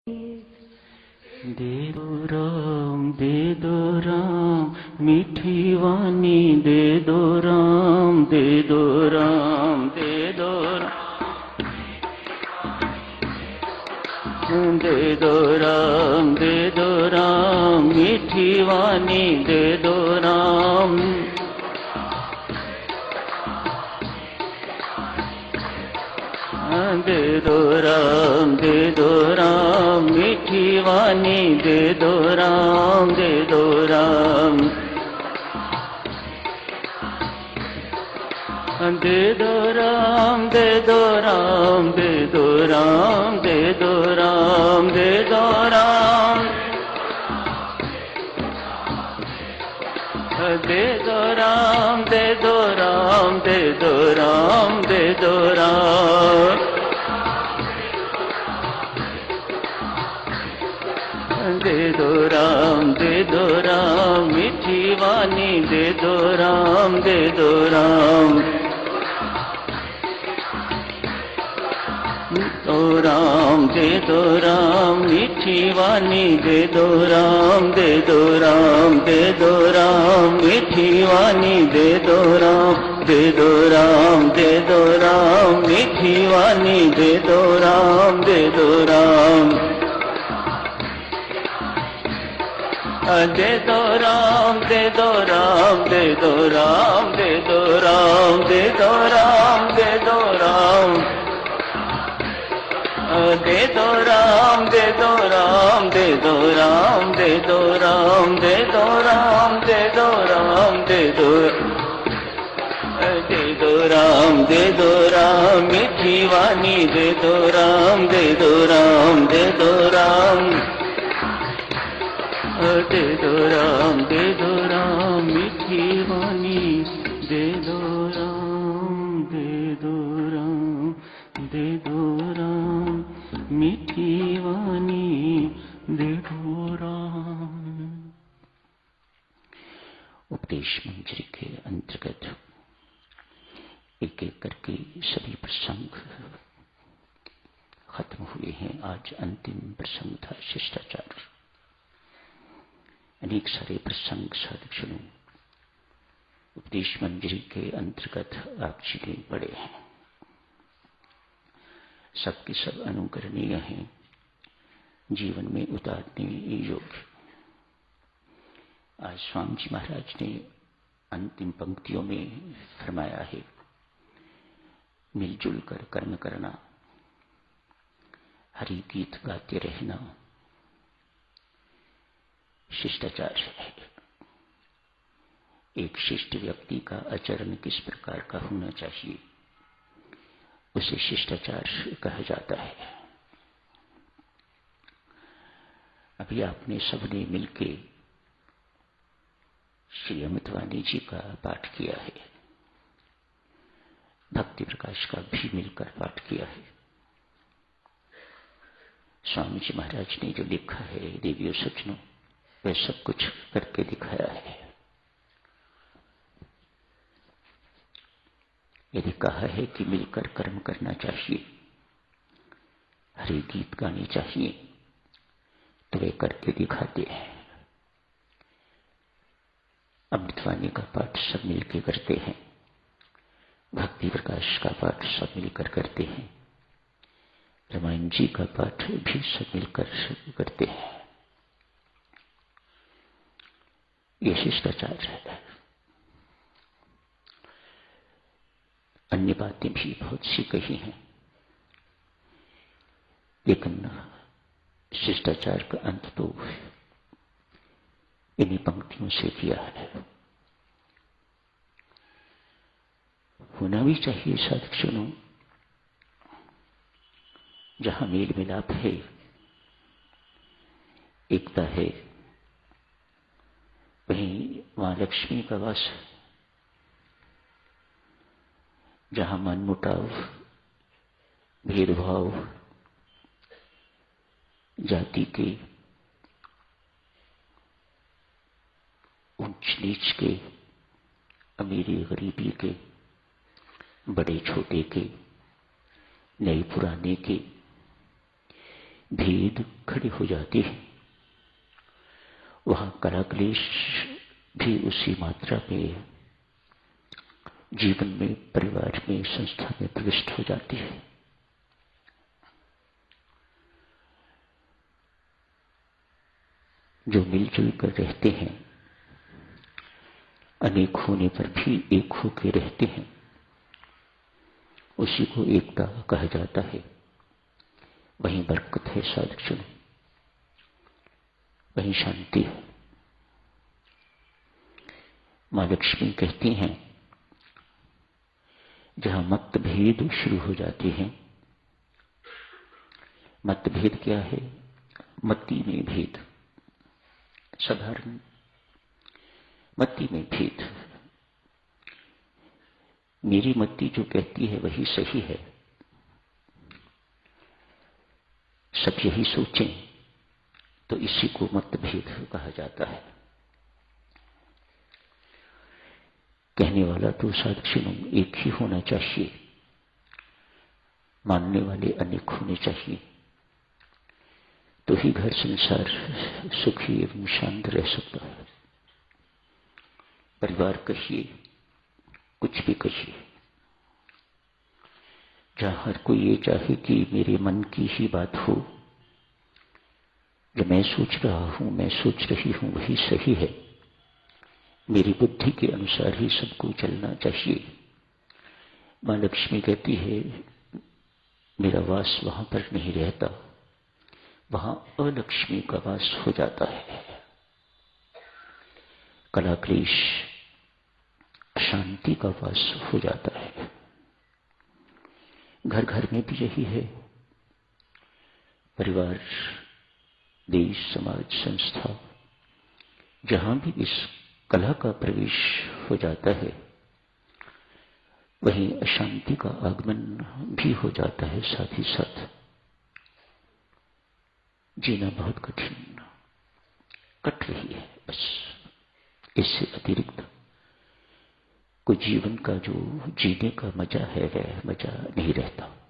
दे दो राम, मीठी वाणी दे दो राम, दे दो राम, दे दो राम, दे दो राम, दे दो राम, मीठी वाणी दे दो राम, दे दो राम, दे दो राम, मीठी वाणी दे दो राम, दे दो राम, दे दो राम, दे दो राम, दे दो राम, दे दो राम, दे दो राम, दे दो राम, दे दो राम, दे दो राम, दे दो राम, दे दो राम, दे दो राम, मीठी वाणी दे दो राम, दे दो राम, दो राम, दे दो राम, मीठी वाणी दे दो राम, दे दो राम, दे दो राम, मीठी वाणी दे दो राम, दे दो राम, दे दो राम, मीठी वाणी दे दो राम, दे दो राम, दे दो राम, दे दो राम, दे दो राम, दे दो राम, दे दो राम, दे दो राम, दे दो राम, दे दो राम, दे दो राम, दे दो राम, दे दो राम, दे दो राम, दे दो राम, दे दो राम, मीठी वाणी दे दो राम, दे दो राम, दे दो राम, दे दो राम, दे दो राम, मीठी वाणी दे दो राम, दे दो राम, दे दो राम, मीठी वाणी दे दो राम। उपदेश मंजरी के अंतर्गत एक एक करके सभी प्रसंग खत्म हुए हैं। आज अंतिम प्रसंग था शिष्टाचार। अनेक सारे प्रसंग साधुजनों उपदेश मंजरी के अंतर्गत आप जी ने पढ़े हैं। सबके सब अनुकरणीय हैं, जीवन में उतारने योग्य। आज स्वामी जी महाराज ने अंतिम पंक्तियों में फरमाया है, मिलजुल कर कर्म करना, हरि गीत गाते रहना शिष्टाचार है। एक शिष्ट व्यक्ति का आचरण किस प्रकार का होना चाहिए, उसे शिष्टाचार कहा जाता है। अभी आपने सबने मिलके श्री अमृतवाणी जी का पाठ किया है, भक्ति प्रकाश का भी मिलकर पाठ किया है। स्वामी जी महाराज ने जो लिखा है देवियों सज्जनों, वह सब कुछ करके दिखाया है। यदि कहा है कि मिलकर कर्म करना चाहिए, हरि गीत गाने चाहिए, तो वे करके दिखाते हैं। अमृतवाणी का पाठ सब मिलकर करते हैं, भक्ति प्रकाश का पाठ सब मिलकर करते हैं, रामायण जी का पाठ भी सब मिलकर करते हैं। ये शिष्टाचार है। अन्य बातें भी बहुत सी कही हैं, लेकिन शिष्टाचार का अंत तो इन्हीं पंक्तियों से किया है। होना भी चाहिए साधुजनों। जहां मेल मिलाप है, एकता है, वहीं मां लक्ष्मी का वास है। जहां मनमुटाव, भेदभाव, जाति के, ऊंच नीच के, अमीरी गरीबी के, बड़े छोटे के, नए पुराने के, भेद खड़ी हो जाती है, वहां कला क्लेश भी उसी मात्रा में जीवन में, परिवार में, संस्था में प्रविष्ट हो जाती है। जो मिलजुल कर रहते हैं, अनेक होने पर भी एक होकर रहते हैं, उसी को एकता कहा जाता है। वहीं बरकत है साधक, वहीं शांति है। मां लक्ष्मी कहती हैं, जहां मतभेद शुरू हो जाते हैं, मतभेद क्या है? मति में भेद, साधारण मति में भेद। मेरी मति जो कहती है वही सही है, सब यही सोचें, तो इसी को मतभेद कहा जाता है। कहने वाला तो साधक एक ही होना चाहिए, मानने वाले अनेक होने चाहिए, तो ही घर संसार सुखी एवं शांत रह सकता है। परिवार कहिए, कुछ भी कहिए, जहां हर कोई ये चाहे कि मेरे मन की ही बात हो, जो मैं सोच रहा हूं, मैं सोच रही हूं, वही सही है, मेरी बुद्धि के अनुसार ही सबको चलना चाहिए। मां लक्ष्मी कहती है, मेरा वास वहां पर नहीं रहता, वहां अलक्ष्मी का वास हो जाता है। कला क्लेश, अशांति का वास हो जाता है। घर घर में भी यही है। परिवार, देश, समाज, संस्था, जहां भी इस कला का प्रवेश हो जाता है, वहीं अशांति का आगमन भी हो जाता है। साथ ही साथ जीना बहुत कठिन कट रही है। बस इससे अतिरिक्त कोई जीवन का जो जीने का मजा है, वह मजा नहीं रहता।